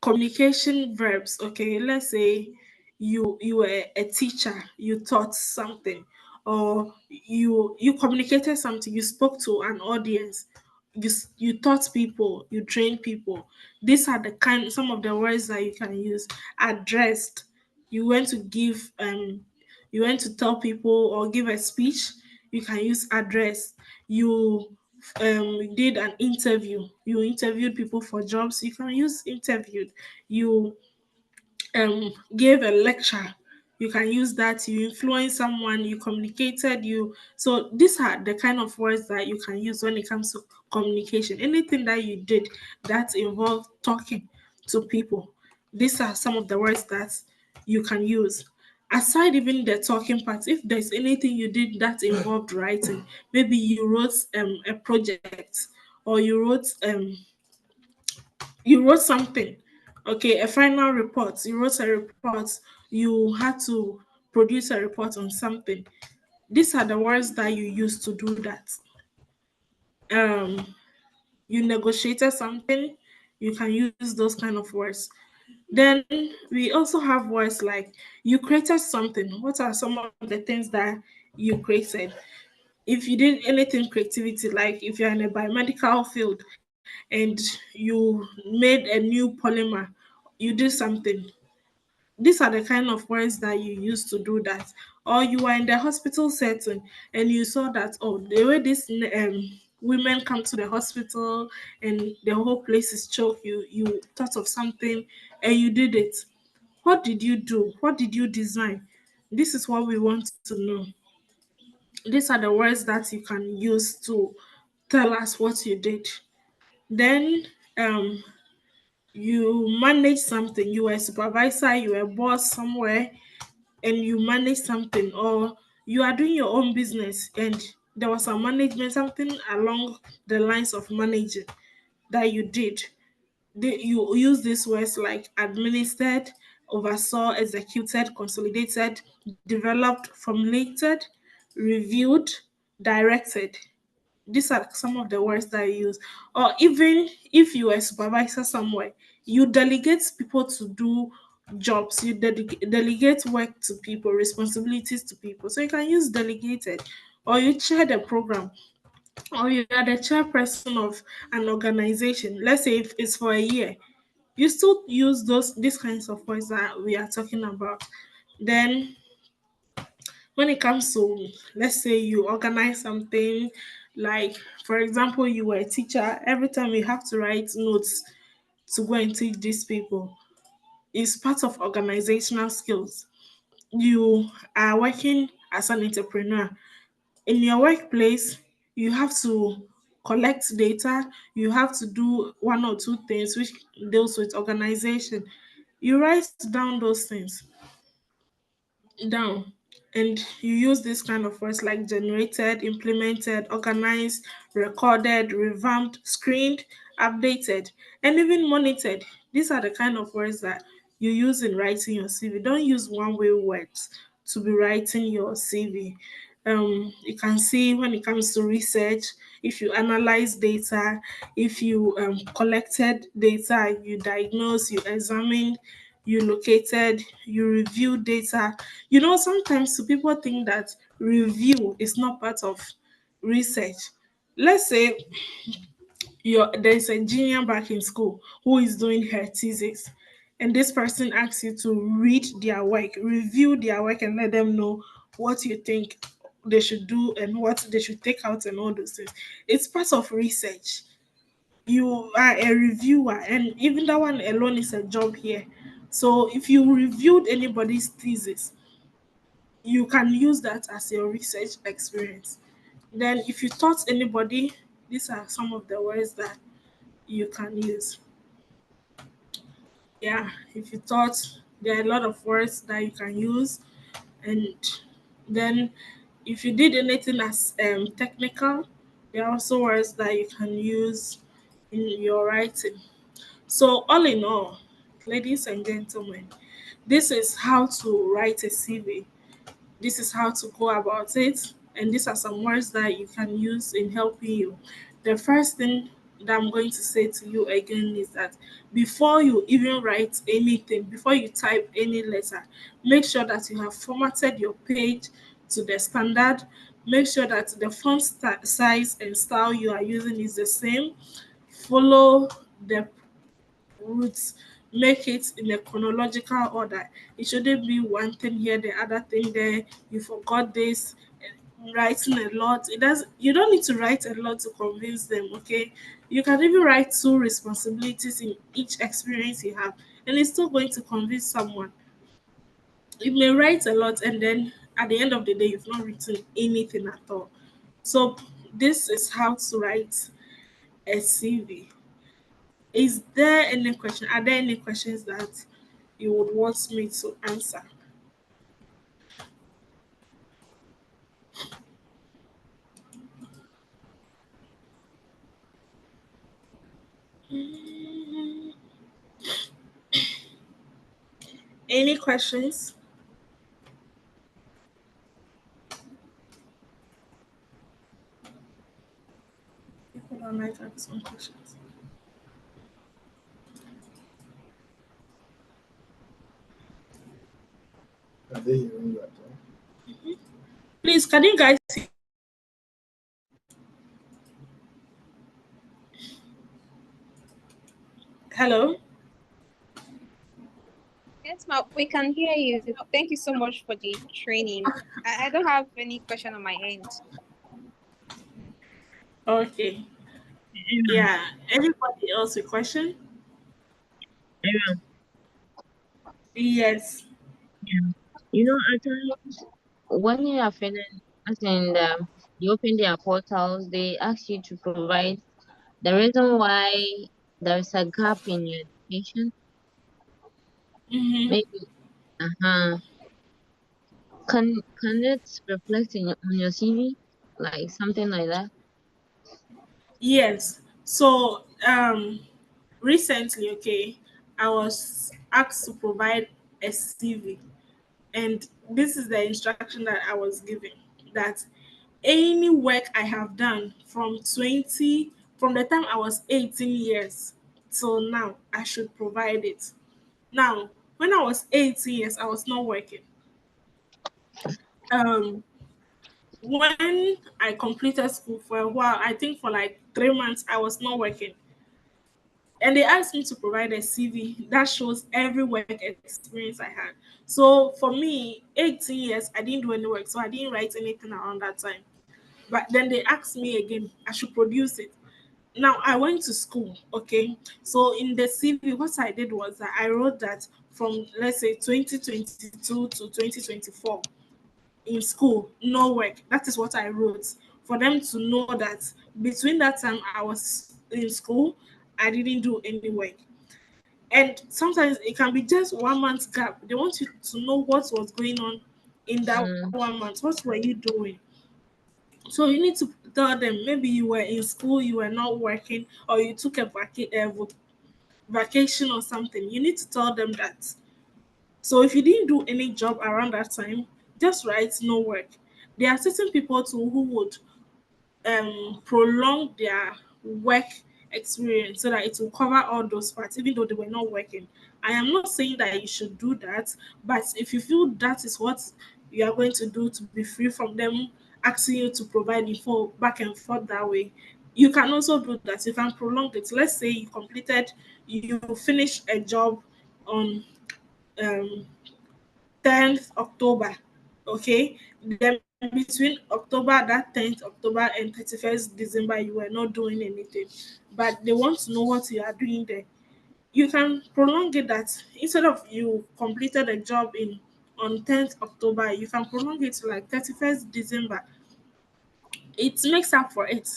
communication verbs. Okay, let's say you were a teacher, you taught something, or you communicated something, you spoke to an audience, you taught people, you trained people. These are the kind some of the words that you can use. Addressed, you went to give you went to tell people or give a speech, you can use address. You did an interview, you interviewed people for jobs, you can use interviewed. You gave a lecture, you can use that. You influence someone, you communicated, you so these are the kind of words that you can use when it comes to communication. Anything that you did that involved talking to people, these are some of the words that you can use. Aside even the talking part, if there's anything you did that involved writing, maybe you wrote a project, or you wrote something, okay, a final report, you wrote a report, you had to produce a report on something. These are the words that you use to do that. You negotiated something, you can use those kind of words. Then we also have words like you created something. What are some of the things that you created? If you did anything creativity, like if you're in a biomedical field and you made a new polymer, you did something. These are the kind of words that you use to do that. Or you are in the hospital setting and you saw that, oh, the way these women come to the hospital and the whole place is choked, you thought of something and you did it. What did you do? What did you design? This is what we want to know. These are the words that you can use to tell us what you did. Then you manage something, you were a supervisor, you were a boss somewhere, and you manage something, or you are doing your own business and there was a management, something along the lines of managing that you did. You use these words like administered, oversaw, executed, consolidated, developed, formulated, reviewed, directed. These are some of the words that I use. Or even if you are a supervisor somewhere, you delegate people to do jobs, you delegate work to people, responsibilities to people. So you can use delegated, or you chair the program. or you are the chairperson of an organization, let's say if it's for a year, you still use these kinds of words that we are talking about. Then when it comes to, let's say you organize something, like for example you were a teacher, every time you have to write notes to go and teach these people, it's part of organizational skills. You are working as an entrepreneur in your workplace, you have to collect data, you have to do one or two things which deals with organization. You write down those things down, and you use this kind of words like generated, implemented, organized, recorded, revamped, screened, updated, and even monitored. These are the kind of words that you use in writing your CV. Don't use one way words to be writing your CV. You can see when it comes to research, if you analyze data, if you collected data, you diagnose, you examine, you located, you review data. You know, sometimes people think that review is not part of research. Let's say there's a junior back in school who is doing her thesis, and this person asks you to read their work, review their work, and let them know what you think they should do and what they should take out and all those things. It's part of research. You are a reviewer, and even that one alone is a job here. So if you reviewed anybody's thesis, you can use that as your research experience. Then if you taught anybody, these are some of the words that you can use. Yeah, if you taught, there are a lot of words that you can use. And then if you did anything as technical, there are also words that you can use in your writing. So, all in all, ladies and gentlemen, this is how to write a CV. This is how to go about it, and these are some words that you can use in helping you. The first thing that I'm going to say to you again is that before you even write anything, before you type any letter, make sure that you have formatted your page to the standard. Make sure that the font size and style you are using is the same. Follow the roots, make it in a chronological order. It shouldn't be one thing here, the other thing there. You forgot this. Writing a lot. It does. You don't need to write a lot to convince them. Okay, you can even write two responsibilities in each experience you have, and it's still going to convince someone. You may write a lot, and then at the end of the day, you've not written anything at all. So this is how to write a CV. Is there any question? Are there any questions that you would want me to answer? Mm, Any questions? People don't like asking questions. Are they hearing you at all? Please, can you guys hello? Yes, ma, we can hear you. Thank you so much for the training. I don't have any question on my end. Okay. Yeah. Anybody else with question? Yes. You know, at times when you are feeling, as in you open their portals, they ask you to provide the reason why there is a gap in your education. Mm-hmm. Maybe, uh-huh. Can it reflect on your CV, like something like that? Yes. So recently, okay, I was asked to provide a CV, and this is the instruction that I was given, that any work I have done from the time I was 18 years till now, I should provide it. Now, when I was 18 years, I was not working. Um, when I completed school for a while, I think for like 3 months, I was not working. And they asked me to provide a CV that shows every work experience I had. So for me, 18 years, I didn't do any work, so I didn't write anything around that time. But then they asked me again, I should produce it. Now I went to school, okay. So in the CV, what I did was that I wrote that from, let's say, 2022 to 2024 in school, no work. That is what I wrote for them to know that between that time I was in school, I didn't do any work. And sometimes it can be just 1 month gap. They want you to know what was going on in that Mm, 1 month. What were you doing? So you need to tell them maybe you were in school, you were not working, or you took a vacation or something. You need to tell them that. So if you didn't do any job around that time, just write no work. There are certain people too who would prolong their work experience so that it will cover all those parts, even though they were not working. I am not saying that you should do that, but if you feel that is what you are going to do to be free from them asking you to provide info back and forth that way, you can also do that. You can prolong it. Let's say you finished a job on um 10th October. Okay. Then between October, that 10th October and 31st December, you were not doing anything. But they want to know what you are doing there. You can prolong it that instead of you completed a job in on 10th October, you can prolong it to like 31st December. It makes up for it.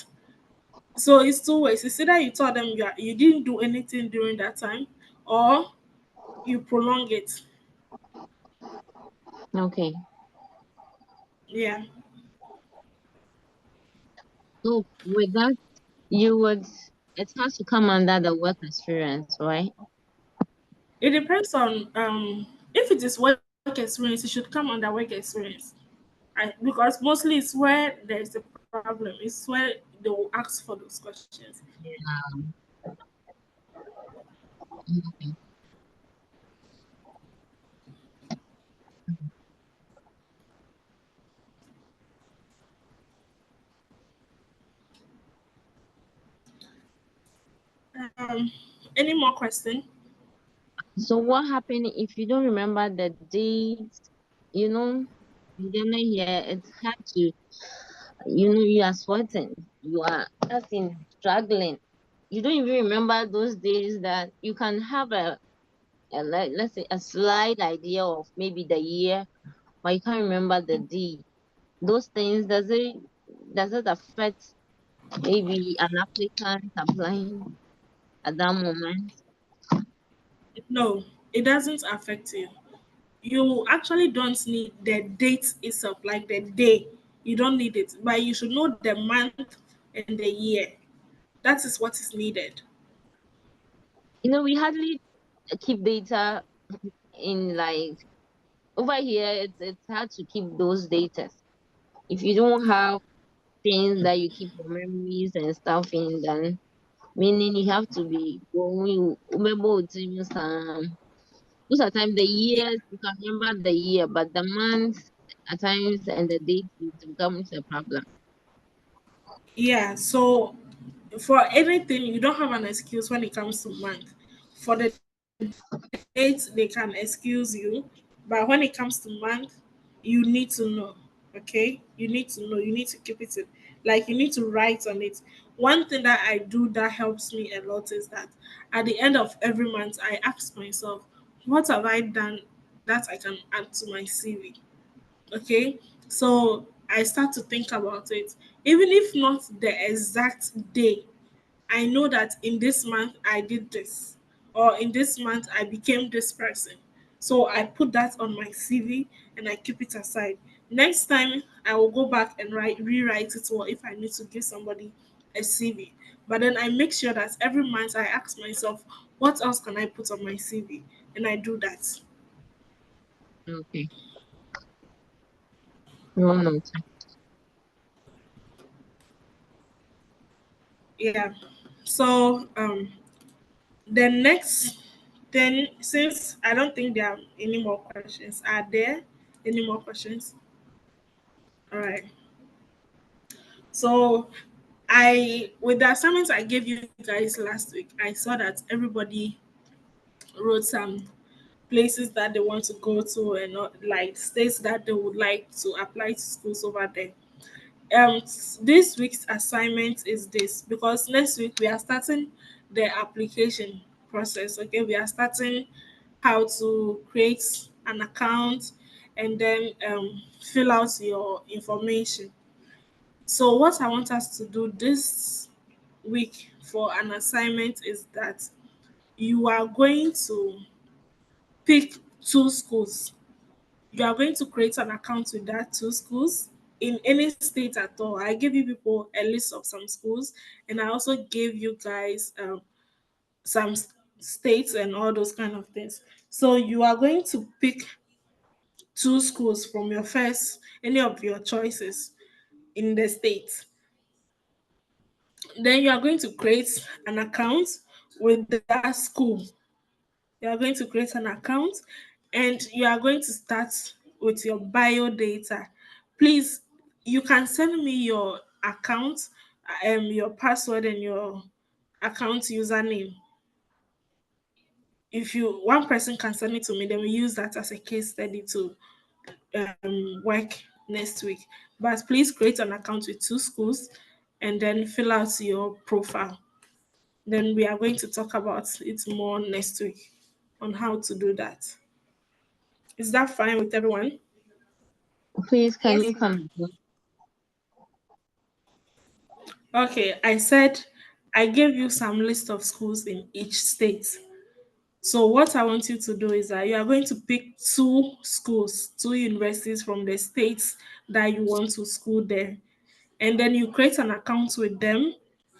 So it's two ways. It's either you tell them you didn't do anything during that time, or you prolong it. okay. Yeah. So with that, you would, it has to come under the work experience, right? It depends on if it is work experience, it should come under work experience. Because mostly it's where there's a problem. It's where they will ask for those questions. Okay. Um, any more question? So what happened if you don't remember the date? You know, in Ghana here, it's hard to, you are sweating, you are as in struggling. You don't even remember those days that you can have let's say a slight idea of maybe the year, but you can't remember the day. Those things, does it affect maybe an applicant applying at that moment? No, it doesn't affect you. You actually don't need the date itself, like the day. You don't need it, but you should know the month and the year. That is what is needed. We hardly keep data in like over here. It's hard to keep those data if you don't have things that you keep your memories and stuff in. Then meaning you have to be going remember some. Most of the time, the Yeah. years you can remember the year, but the months at times and the dates it becomes a problem. Yeah. So for anything, you don't have an excuse when it comes to month. For the dates, they can excuse you, but when it comes to month, you need to know. Okay, you need to know. You need to keep it in, like you need to write on it. One thing that I do that helps me a lot is that at the end of every month, I ask myself, what have I done that I can add to my CV? Okay, so I start to think about it, even if not the exact day. I know that in this month I did this, or in this month I became this person. So I put that on my CV and I keep it aside. Next time I will go back and rewrite it, or if I need to give somebody a CV. But then I make sure that every month I ask myself, what else can I put on my CV? And I do that. Okay. No, no. Yeah. So the next then, since I don't think there are any more questions, are there any more questions? All right. So with the assignments I gave you guys last week, I saw that everybody wrote some places that they want to go to and not like states that they would like to apply to schools over there. This week's assignment is this, because next week we are starting the application process. Okay, we are starting how to create an account and then fill out your information. So what I want us to do this week for an assignment is that you are going to pick two schools. You are going to create an account with that two schools in any state at all. I gave you people a list of some schools, and I also gave you guys some states and all those kind of things. So you are going to pick two schools from your first, any of your choices in the state. Then you are going to create an account with that school. You are going to create an account and you are going to start with your bio data. Please, you can send me your account, your password and your account username. If you one person can send it to me, then we use that as a case study to work next week. But please create an account with two schools and then fill out your profile. Then we are going to talk about it more next week on how to do that. Is that fine with everyone? Please, can Yes, you ma'am. come again? Okay, I said I gave you some list of schools in each state. So what I want you to do is that you are going to pick two schools, two universities from the states that you want to school there. And then you create an account with them,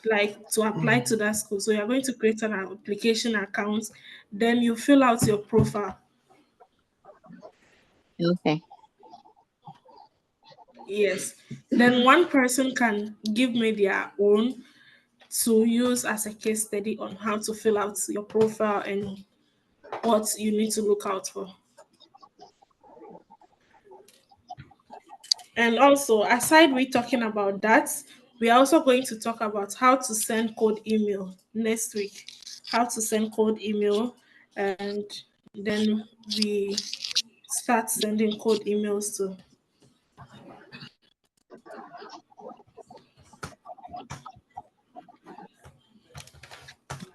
like to apply to that school. So you're going to create an application account, then you fill out your profile. Okay. Yes. Then one person can give me their own to use as a case study on how to fill out your profile and what you need to look out for. And also, aside we talking about that, we are also going to talk about how to send code email next week. How to send code email, and then we start sending code emails too.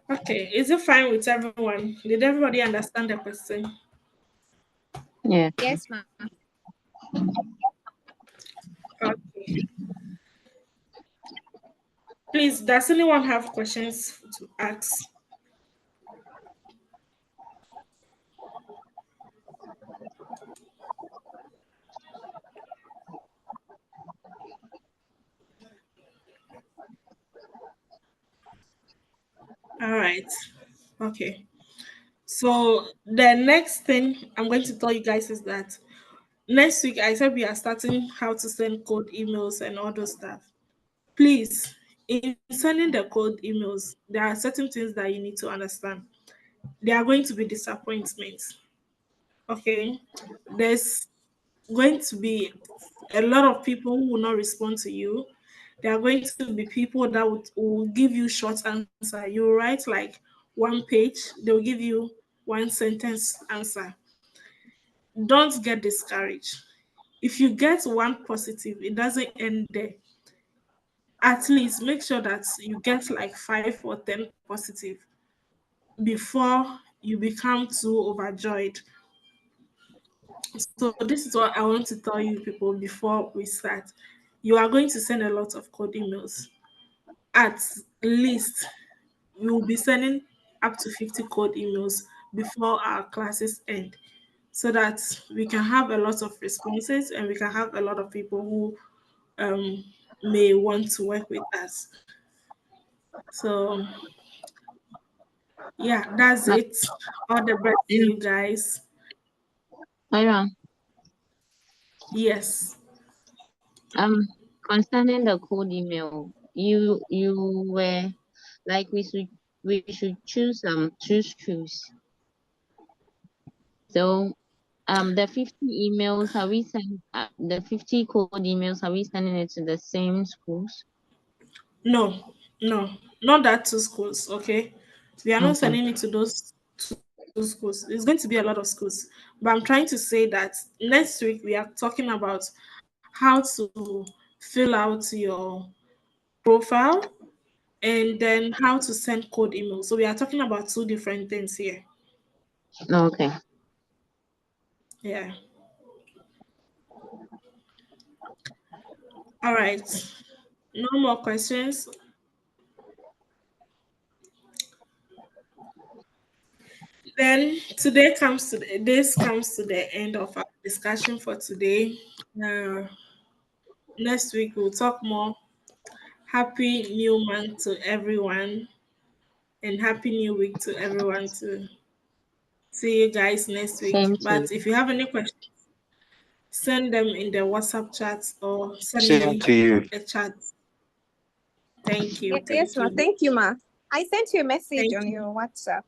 Okay, is it fine with everyone? Did everybody understand the question? Yeah. Yes, ma'am. Okay. Please, does anyone have questions to ask? All right. Okay. So the next thing I'm going to tell you guys is that next week I said we are starting how to send code emails and all those stuff. Please, in sending the code emails, there are certain things that you need to understand. There are going to be disappointments. Okay. There's going to be a lot of people who will not respond to you. There are going to be people that will give you short answer. You write like one page, they'll give you one sentence answer. Don't get discouraged. If you get one positive, it doesn't end there. At least make sure that you get like 5 or 10 positive before you become too overjoyed. So this is what I want to tell you people before we start. You are going to send a lot of code emails. At least we will be sending up to 50 code emails before our classes end so that we can have a lot of responses and we can have a lot of people who may want to work with us. So yeah, that's But, it. All the best to you guys. Myron, Yes. um, concerning the code email, you were like we should choose two schools. So The 50 emails, are we sending the 50 code emails? Are we sending it to the same schools? No, no, not that two schools. Okay, we are not Okay. sending it to those two schools. It's going to be a lot of schools, but I'm trying to say that next week we are talking about how to fill out your profile and then how to send code email. So we are talking about two different things here. Okay. Yeah. All right. No more questions. Then this comes to the end of our discussion for today. Next week we'll talk more. Happy new month to everyone and happy new week to everyone too. See you guys next week. Same to But you. if you have any questions, send them in the WhatsApp chat or send Same me to you. a chat. Thank you. Yes, Thank ma. you. Thank you, ma. I sent you a message Thank on you. your WhatsApp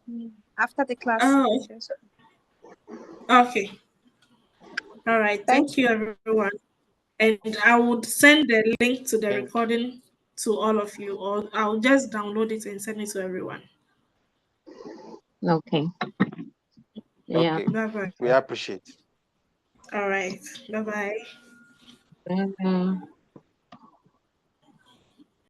after the class Oh, finishes. okay. All right. Thank Thank you, everyone. And I would send the link to the Thank you. recording to all of you, or I'll just download it and send it to everyone. Okay. Yeah. Okay. Bye bye. We appreciate. All right. Bye bye. Bye-bye.